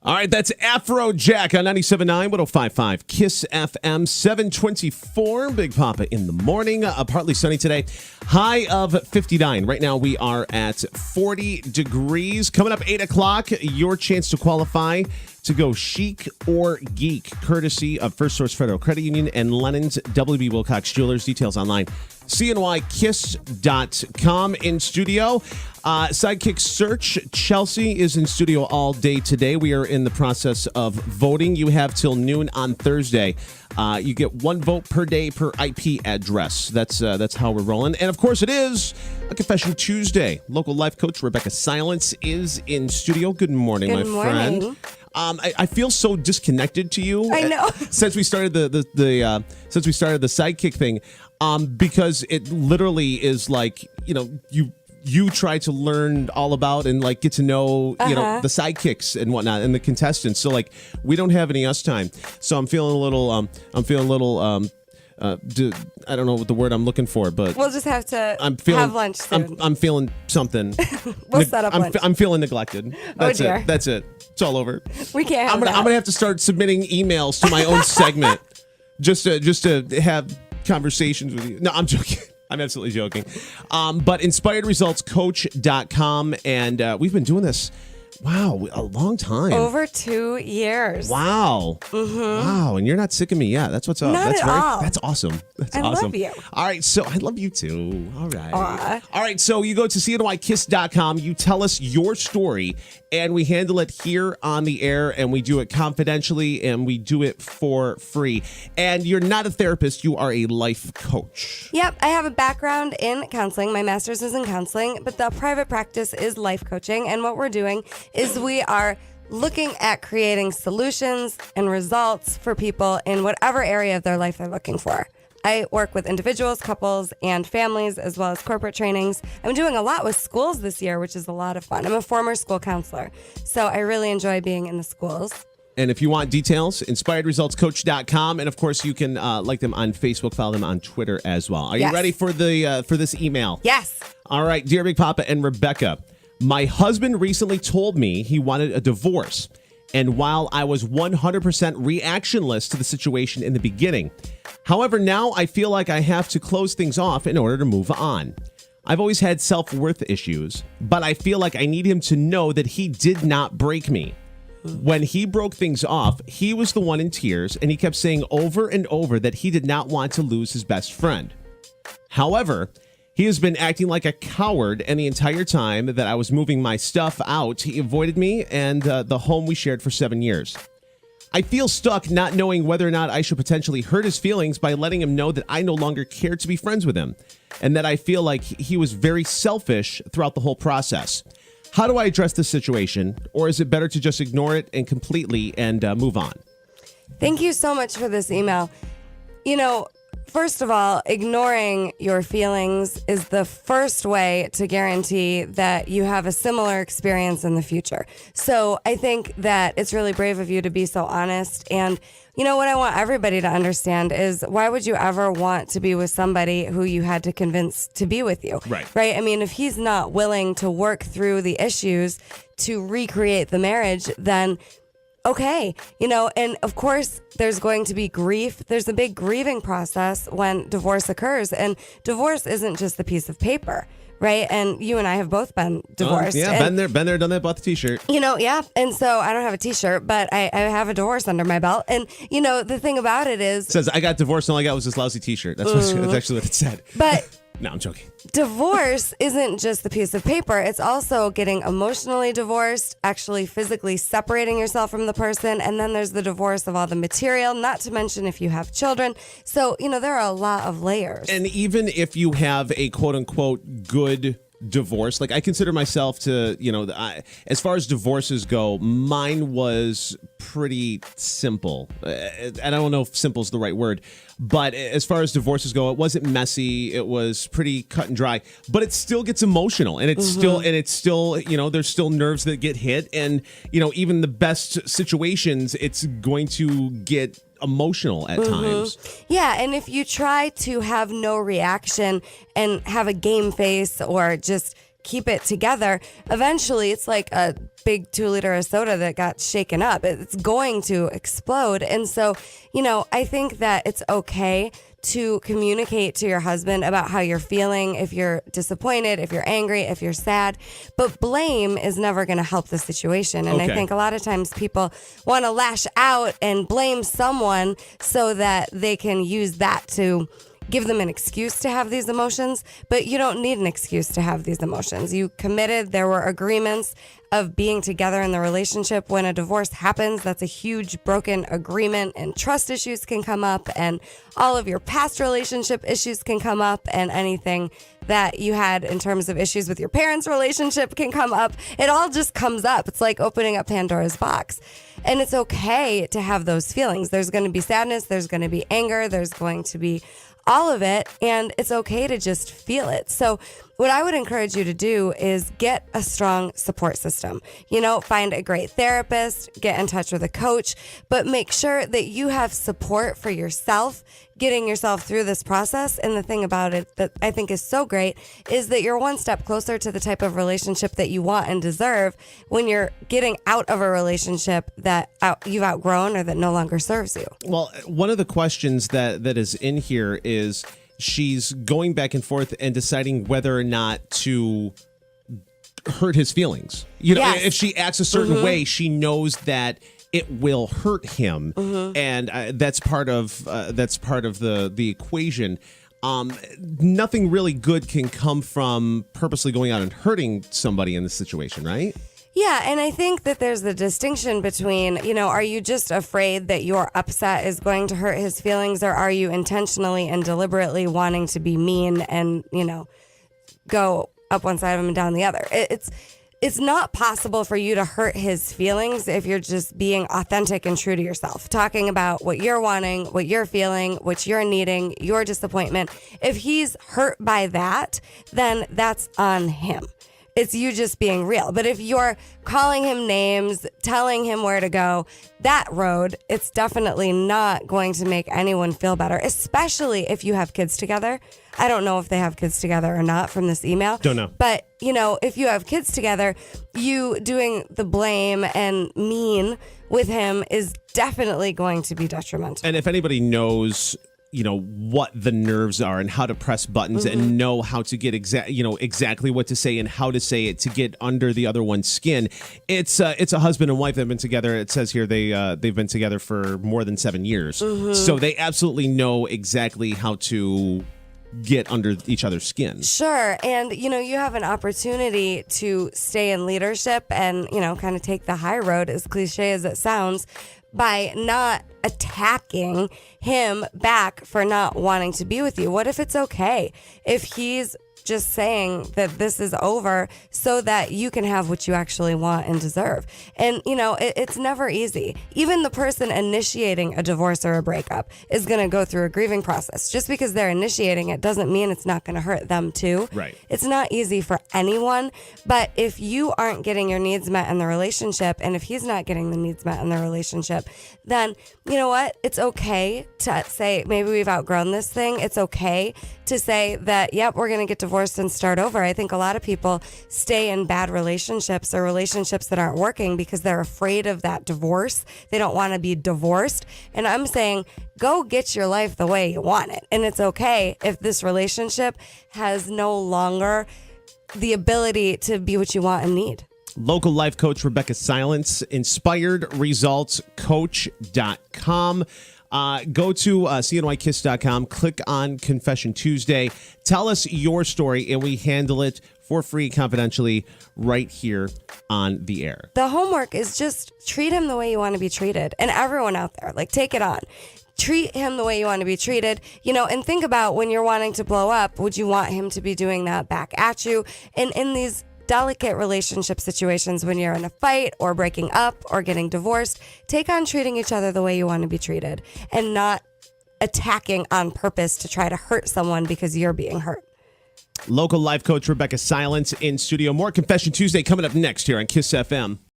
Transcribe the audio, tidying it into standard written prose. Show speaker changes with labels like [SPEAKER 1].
[SPEAKER 1] All right, that's Afrojack on 97.9, 105.5, KISS FM, 724. Big Papa in the morning. Partly sunny today. High of 59. Right now we are at 40 degrees. Coming up 8 o'clock, your chance to qualify to go chic or geek, courtesy of First Source Federal Credit Union and Lennon's WB Wilcox Jewelers. Details online. CNYKiss.com. In studio. Sidekick Search. Chelsea is in studio all day today. We are in the process of voting. You have till noon on Thursday. You get one vote per day per IP address. That's how we're rolling. And of course, it is a Confession Tuesday. Local life coach Rebecca Silence is in studio. Good morning, my friend. I feel so disconnected to you.
[SPEAKER 2] I know.
[SPEAKER 1] Since we started the sidekick thing, because it literally is like, you try to learn all about and like get to know the sidekicks and whatnot and the contestants. So like we don't have any us time. So I'm feeling a little I don't know what the word I'm looking for, but
[SPEAKER 2] we'll just have to have lunch soon.
[SPEAKER 1] I'm feeling something.
[SPEAKER 2] We'll set up lunch.
[SPEAKER 1] I'm feeling neglected. That's it. That's it. It's all over.
[SPEAKER 2] We can't.
[SPEAKER 1] I'm gonna have to start submitting emails to my own segment just to have conversations with you. No, I'm joking. I'm absolutely joking. But inspiredresultscoach.com, and we've been doing this, a long time.
[SPEAKER 2] Over 2 years.
[SPEAKER 1] Wow. Mm-hmm. Wow, and you're not sick of me yet. That's what's up.
[SPEAKER 2] Not at all.
[SPEAKER 1] That's awesome. That's
[SPEAKER 2] I
[SPEAKER 1] awesome.
[SPEAKER 2] love you.
[SPEAKER 1] All right, so I love you too. All right.
[SPEAKER 2] Aww.
[SPEAKER 1] All right, so you go to CNYKiss.com, you tell us your story, and we handle it here on the air, and we do it confidentially, and we do it for free. And you're not a therapist, you are a life coach.
[SPEAKER 2] Yep, I have a background in counseling. My master's is in counseling, but the private practice is life coaching. And what we're doing is we are looking at creating solutions and results for people in whatever area of their life they're looking for. I work with individuals, couples, and families, as well as corporate trainings. I'm doing a lot with schools this year, which is a lot of fun. I'm a former school counselor, so I really enjoy being in the schools.
[SPEAKER 1] And if you want details, inspiredresultscoach.com. And of course, you can like them on Facebook, follow them on Twitter as well. Are you ready for this email?
[SPEAKER 2] Yes.
[SPEAKER 1] All right, dear Big Papa and Rebecca, my husband recently told me he wanted a divorce. And while I was 100% reactionless to the situation in the beginning, however, now I feel like I have to close things off in order to move on. I've always had self-worth issues, but I feel like I need him to know that he did not break me. When he broke things off, he was the one in tears, and he kept saying over and over that he did not want to lose his best friend. However, he has been acting like a coward, and the entire time that I was moving my stuff out, he avoided me and the home we shared for 7 years. I feel stuck not knowing whether or not I should potentially hurt his feelings by letting him know that I no longer care to be friends with him, and that I feel like he was very selfish throughout the whole process. How do I address this situation, or is it better to just ignore it and completely and move on?
[SPEAKER 2] Thank you so much for this email. First of all, ignoring your feelings is the first way to guarantee that you have a similar experience in the future. So I think that it's really brave of you to be so honest. And what I want everybody to understand is, why would you ever want to be with somebody who you had to convince to be with you?
[SPEAKER 1] Right.
[SPEAKER 2] I mean, if he's not willing to work through the issues to recreate the marriage, then okay, and of course there's going to be grief. There's a big grieving process when divorce occurs, and divorce isn't just a piece of paper, right? And you and I have both been divorced.
[SPEAKER 1] Been there, done that, bought the t-shirt.
[SPEAKER 2] Yeah. And so I don't have a t-shirt, but I have a divorce under my belt. And, the thing about it is...
[SPEAKER 1] It says, I got divorced and all I got was this lousy t-shirt. That's actually what it said.
[SPEAKER 2] But...
[SPEAKER 1] No, I'm joking.
[SPEAKER 2] Divorce isn't just the piece of paper. It's also getting emotionally divorced, actually physically separating yourself from the person. And then there's the divorce of all the material, not to mention if you have children. So, there are a lot of layers.
[SPEAKER 1] And even if you have a quote unquote good divorce, like I consider myself to, as far as divorces go, mine was pretty simple. And I don't know if simple is the right word, but as far as divorces go, it wasn't messy. It was pretty cut and dry, but it still gets emotional, and it's still, there's still nerves that get hit. And, even the best situations, it's going to get emotional at times.
[SPEAKER 2] Yeah, and if you try to have no reaction and have a game face or just keep it together, eventually it's like a big 2-liter of soda that got shaken up. It's going to explode. And so, I think that it's okay to communicate to your husband about how you're feeling, if you're disappointed, if you're angry, if you're sad. But blame is never going to help the situation. And
[SPEAKER 1] Okay.
[SPEAKER 2] I think a lot of times people want to lash out and blame someone so that they can use that to give them an excuse to have these emotions, but you don't need an excuse to have these emotions. You committed, there were agreements of being together in the relationship. When a divorce happens, that's a huge broken agreement, and trust issues can come up, and all of your past relationship issues can come up, and anything that you had in terms of issues with your parents' relationship can come up. It all just comes up. It's like opening up Pandora's box. And it's okay to have those feelings. There's going to be sadness, there's going to be anger, there's going to be all of it, and it's okay to just feel it. So what I would encourage you to do is get a strong support system. Find a great therapist, get in touch with a coach, but make sure that you have support for yourself, getting yourself through this process. And the thing about it that I think is so great is that you're one step closer to the type of relationship that you want and deserve when you're getting out of a relationship that you've outgrown or that no longer serves you.
[SPEAKER 1] Well, one of the questions that is in here is she's going back and forth and deciding whether or not to hurt his feelings.
[SPEAKER 2] Yes.
[SPEAKER 1] If she acts a certain way, she knows that it will hurt him, and that's part of the equation. Nothing really good can come from purposely going out and hurting somebody in this situation, right?
[SPEAKER 2] Yeah, and I think that there's the distinction between, are you just afraid that your upset is going to hurt his feelings, or are you intentionally and deliberately wanting to be mean and, go up one side of him and down the other? It's not possible for you to hurt his feelings if you're just being authentic and true to yourself, talking about what you're wanting, what you're feeling, what you're needing, your disappointment. If he's hurt by that, then that's on him. It's you just being real. But if you're calling him names, telling him where to go, that road, it's definitely not going to make anyone feel better, especially if you have kids together. I don't know if they have kids together or not from this email.
[SPEAKER 1] Don't know.
[SPEAKER 2] But, if you have kids together, you doing the blame and mean with him is definitely going to be detrimental.
[SPEAKER 1] And if anybody knows what the nerves are and how to press buttons and know how to get exactly what to say and how to say it to get under the other one's skin. It's a husband and wife that have been together. It says here they've been together for more than 7 years. So they absolutely know exactly how to get under each other's skin.
[SPEAKER 2] Sure. And, you have an opportunity to stay in leadership and, kind of take the high road, as cliche as it sounds, by not attacking him back for not wanting to be with you. What if it's okay if he's just saying that this is over so that you can have what you actually want and deserve? And, it's never easy. Even the person initiating a divorce or a breakup is going to go through a grieving process. Just because they're initiating it doesn't mean it's not going to hurt them too.
[SPEAKER 1] Right.
[SPEAKER 2] It's not easy for anyone, but if you aren't getting your needs met in the relationship, and if he's not getting the needs met in the relationship, then you know what? It's okay to say, maybe we've outgrown this thing. It's okay to say that, yep, we're going to get divorced and start over. I think a lot of people stay in bad relationships or relationships that aren't working because they're afraid of that divorce. They don't want to be divorced. And I'm saying, go get your life the way you want it. And it's okay if this relationship has no longer the ability to be what you want and need.
[SPEAKER 1] Local life coach Rebecca Silence, inspiredresultscoach.com. Go to cnykiss.com, click on Confession Tuesday. Tell us your story, and we handle it for free, confidentially, right here on the air.
[SPEAKER 2] The homework is just treat him the way you want to be treated. And everyone out there, take it on. Treat him the way you want to be treated, and think about when you're wanting to blow up, would you want him to be doing that back at you? And in these delicate relationship situations, when you're in a fight or breaking up or getting divorced, take on treating each other the way you want to be treated and not attacking on purpose to try to hurt someone because you're being hurt.
[SPEAKER 1] Local life coach Rebecca Silence in studio. More Confession Tuesday coming up next here on Kiss FM.